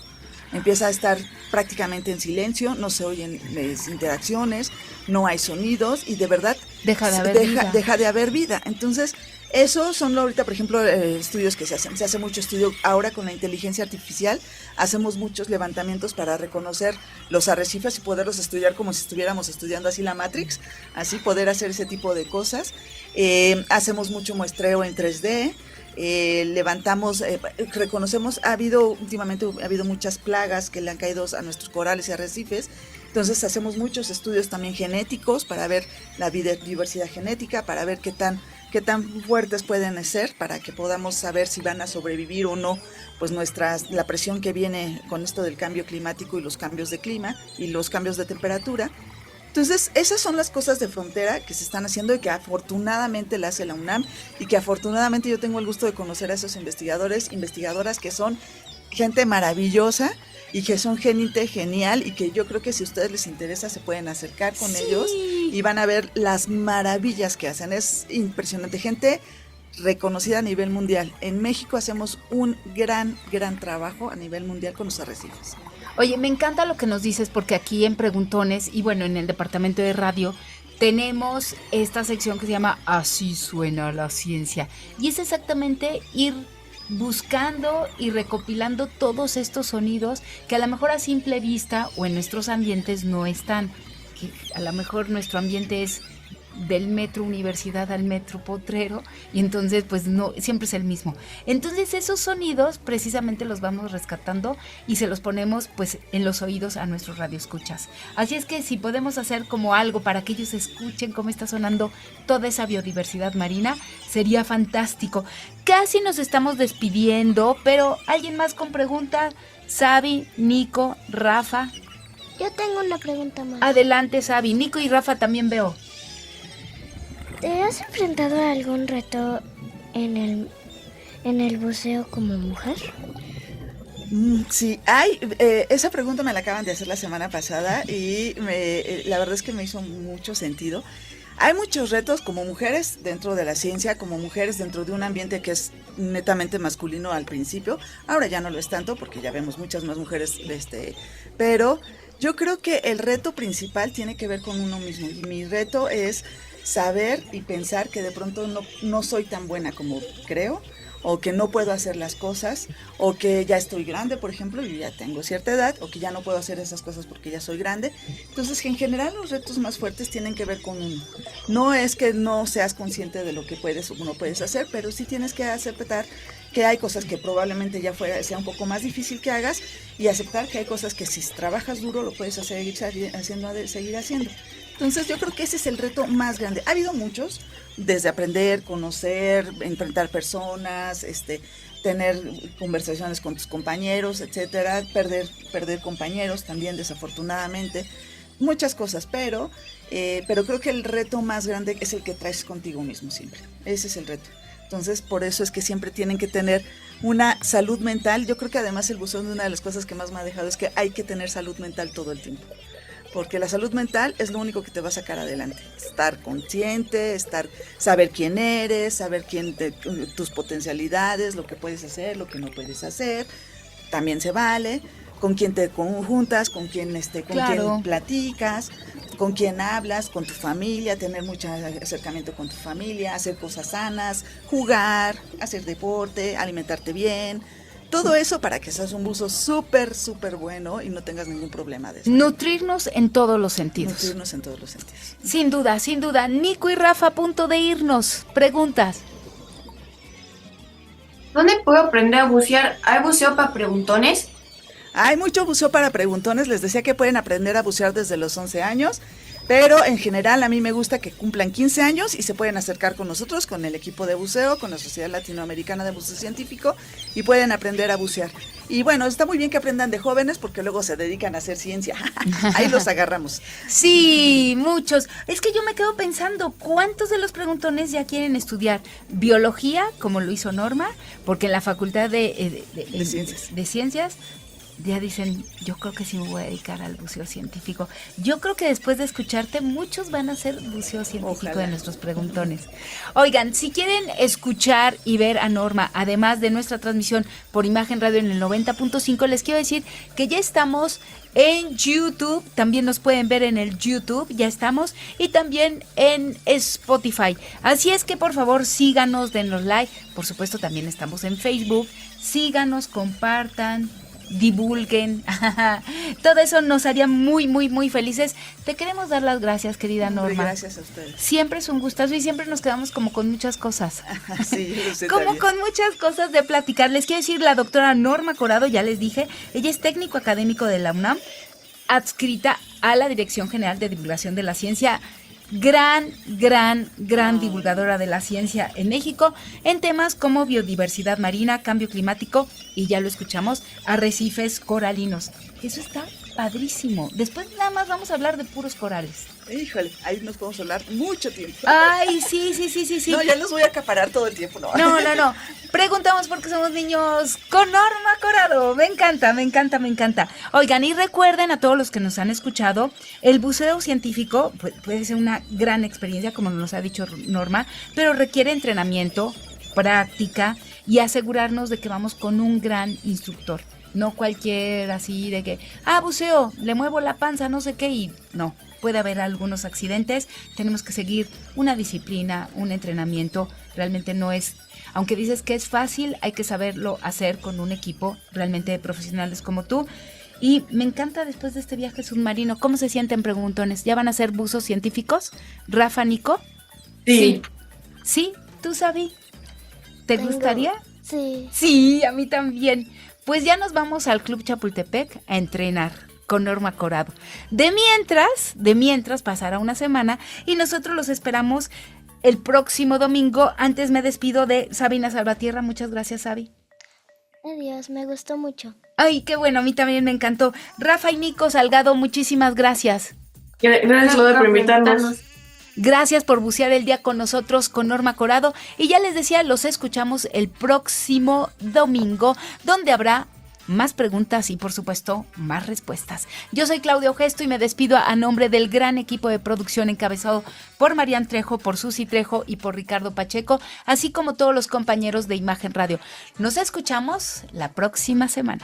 Empieza a estar prácticamente en silencio, no se oyen interacciones, no hay sonidos y de verdad deja de haber vida. Entonces, esos son ahorita, por ejemplo, estudios que se hacen. Se hace mucho estudio ahora con la inteligencia artificial. Hacemos muchos levantamientos para reconocer los arrecifes y poderlos estudiar como si estuviéramos estudiando así la Matrix, así poder hacer ese tipo de cosas. Hacemos mucho muestreo en 3D. Levantamos, reconocemos, últimamente ha habido muchas plagas que le han caído a nuestros corales y arrecifes. Entonces hacemos muchos estudios también genéticos para ver la diversidad genética, para ver qué tan fuertes pueden ser, para que podamos saber si van a sobrevivir o no, pues la presión que viene con esto del cambio climático y los cambios de clima y los cambios de temperatura. Entonces, esas son las cosas de frontera que se están haciendo y que afortunadamente la hace la UNAM y que afortunadamente yo tengo el gusto de conocer a esos investigadoras que son gente maravillosa y que son gente genial y que yo creo que si a ustedes les interesa se pueden acercar con ellos y van a ver las maravillas que hacen. Es impresionante, gente reconocida a nivel mundial. En México hacemos un gran trabajo a nivel mundial con los arrecifes. Oye, me encanta lo que nos dices porque aquí en Preguntones y bueno, en el departamento de radio tenemos esta sección que se llama Así suena la ciencia y es exactamente ir buscando y recopilando todos estos sonidos que a lo mejor a simple vista o en nuestros ambientes no están, que a lo mejor nuestro ambiente es del metro universidad al metro Potrero y entonces pues no, siempre es el mismo. Entonces esos sonidos precisamente los vamos rescatando y se los ponemos pues en los oídos a nuestros radioescuchas. Así es que si podemos hacer como algo para que ellos escuchen cómo está sonando toda esa biodiversidad marina, sería fantástico. Casi nos estamos despidiendo, pero ¿alguien más con pregunta? Sabi, Nico, Rafa. Yo tengo una pregunta más. Adelante, Sabi. Nico y Rafa también veo. ¿Te has enfrentado a algún reto en el buceo como mujer? Sí, esa pregunta me la acaban de hacer la semana pasada y la verdad es que me hizo mucho sentido. Hay muchos retos como mujeres dentro de la ciencia, como mujeres dentro de un ambiente que es netamente masculino al principio. Ahora ya no lo es tanto porque ya vemos muchas más mujeres, pero yo creo que el reto principal tiene que ver con uno mismo. Y mi reto es saber y pensar que de pronto no soy tan buena como creo, o que no puedo hacer las cosas, o que ya estoy grande, por ejemplo, y ya tengo cierta edad, o que ya no puedo hacer esas cosas porque ya soy grande. Entonces, en general, los retos más fuertes tienen que ver con uno. No es que no seas consciente de lo que puedes o no puedes hacer, pero sí tienes que aceptar que hay cosas que probablemente sea un poco más difícil que hagas y aceptar que hay cosas que si trabajas duro lo puedes seguir haciendo. Entonces yo creo que ese es el reto más grande. Ha habido muchos, desde aprender, conocer, enfrentar personas, tener conversaciones con tus compañeros, etcétera, perder compañeros también desafortunadamente, muchas cosas, pero creo que el reto más grande es el que traes contigo mismo siempre. Ese es el reto. Entonces, por eso es que siempre tienen que tener una salud mental. Yo creo que además el buzón, una de las cosas que más me ha dejado es que hay que tener salud mental todo el tiempo. Porque la salud mental es lo único que te va a sacar adelante. Estar consciente, saber quién eres, saber tus potencialidades, lo que puedes hacer, lo que no puedes hacer. También se vale. con quién te conjuntas, con quién Claro. quién platicas, con quién hablas, con tu familia, tener mucho acercamiento con tu familia, hacer cosas sanas, jugar, hacer deporte, alimentarte bien. Todo eso para que seas un buzo súper, súper bueno y no tengas ningún problema de eso. Nutrirnos en todos los sentidos. Nutrirnos en todos los sentidos. Sin duda, sin duda. Nico y Rafa, a punto de irnos. Preguntas. ¿Dónde puedo aprender a bucear? ¿Hay buceo para preguntones? Hay mucho buceo para preguntones, les decía que pueden aprender a bucear desde los 11 años, pero en general a mí me gusta que cumplan 15 años y se pueden acercar con nosotros, con el equipo de buceo, con la Sociedad Latinoamericana de Buceo Científico y pueden aprender a bucear. Y bueno, está muy bien que aprendan de jóvenes porque luego se dedican a hacer ciencia. Ahí los agarramos. Sí, muchos. Es que yo me quedo pensando, ¿cuántos de los preguntones ya quieren estudiar biología, como lo hizo Norma? Porque en la Facultad de Ciencias ya dicen, yo creo que sí me voy a dedicar al buceo científico. Yo creo que después de escucharte, muchos van a hacer buceo científico. Ojalá. De nuestros preguntones. Oigan, si quieren escuchar y ver a Norma, además de nuestra transmisión por Imagen Radio en el 90.5, les quiero decir que ya estamos en YouTube, también nos pueden ver en el YouTube, ya estamos, y también en Spotify. Así es que por favor síganos, denos like, por supuesto también estamos en Facebook, síganos, compartan, divulguen, todo eso nos haría muy, muy, muy felices. Te queremos dar las gracias, querida Norma. Muy gracias a ustedes. Siempre es un gustazo y siempre nos quedamos como con muchas cosas. Sí, como también. con muchas cosas de platicar. Les quiero decir, la doctora Norma Corado, ya les dije, ella es técnico académico de la UNAM, adscrita a la Dirección General de Divulgación de la Ciencia. Gran divulgadora de la ciencia en México en temas como biodiversidad marina, cambio climático y ya lo escuchamos, arrecifes coralinos. Eso está padrísimo. Después nada más vamos a hablar de puros corales. Híjole, ahí nos podemos hablar mucho tiempo. Ay, sí. No, ya los voy a acaparar todo el tiempo, ¿no? No. Preguntamos porque somos niños con Norma Corado. Me encanta. Oigan, y recuerden a todos los que nos han escuchado, el buceo científico puede ser una gran experiencia, como nos ha dicho Norma, pero requiere entrenamiento, práctica y asegurarnos de que vamos con un gran instructor. No cualquier así de que, buceo, le muevo la panza, no sé qué, y no. Puede haber algunos accidentes, tenemos que seguir una disciplina, un entrenamiento, realmente no es, aunque dices que es fácil, hay que saberlo hacer con un equipo realmente de profesionales como tú. Y me encanta después de este viaje submarino, ¿cómo se sienten, preguntones? ¿Ya van a ser buzos científicos? ¿Rafa, Nico? Sí. ¿Sí? ¿Tú, Sabi? ¿Te gustaría? Sí. Sí, a mí también. Pues ya nos vamos al Club Chapultepec a entrenar con Norma Corado. De mientras pasará una semana y nosotros los esperamos el próximo domingo. Antes me despido de Sabina Salvatierra. Muchas gracias, Sabi. Adiós, me gustó mucho. Ay, qué bueno, a mí también me encantó. Rafa y Nico Salgado, muchísimas gracias. Gracias, Lola, por invitarnos. Gracias por bucear el día con nosotros, con Norma Corado. Y ya les decía, los escuchamos el próximo domingo, donde habrá más preguntas y, por supuesto, más respuestas. Yo soy Claudia Ogesto y me despido a nombre del gran equipo de producción encabezado por Marian Trejo, por Susi Trejo y por Ricardo Pacheco, así como todos los compañeros de Imagen Radio. Nos escuchamos la próxima semana.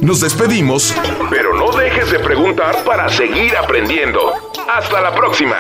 Nos despedimos, pero no dejes de preguntar para seguir aprendiendo. ¡Hasta la próxima!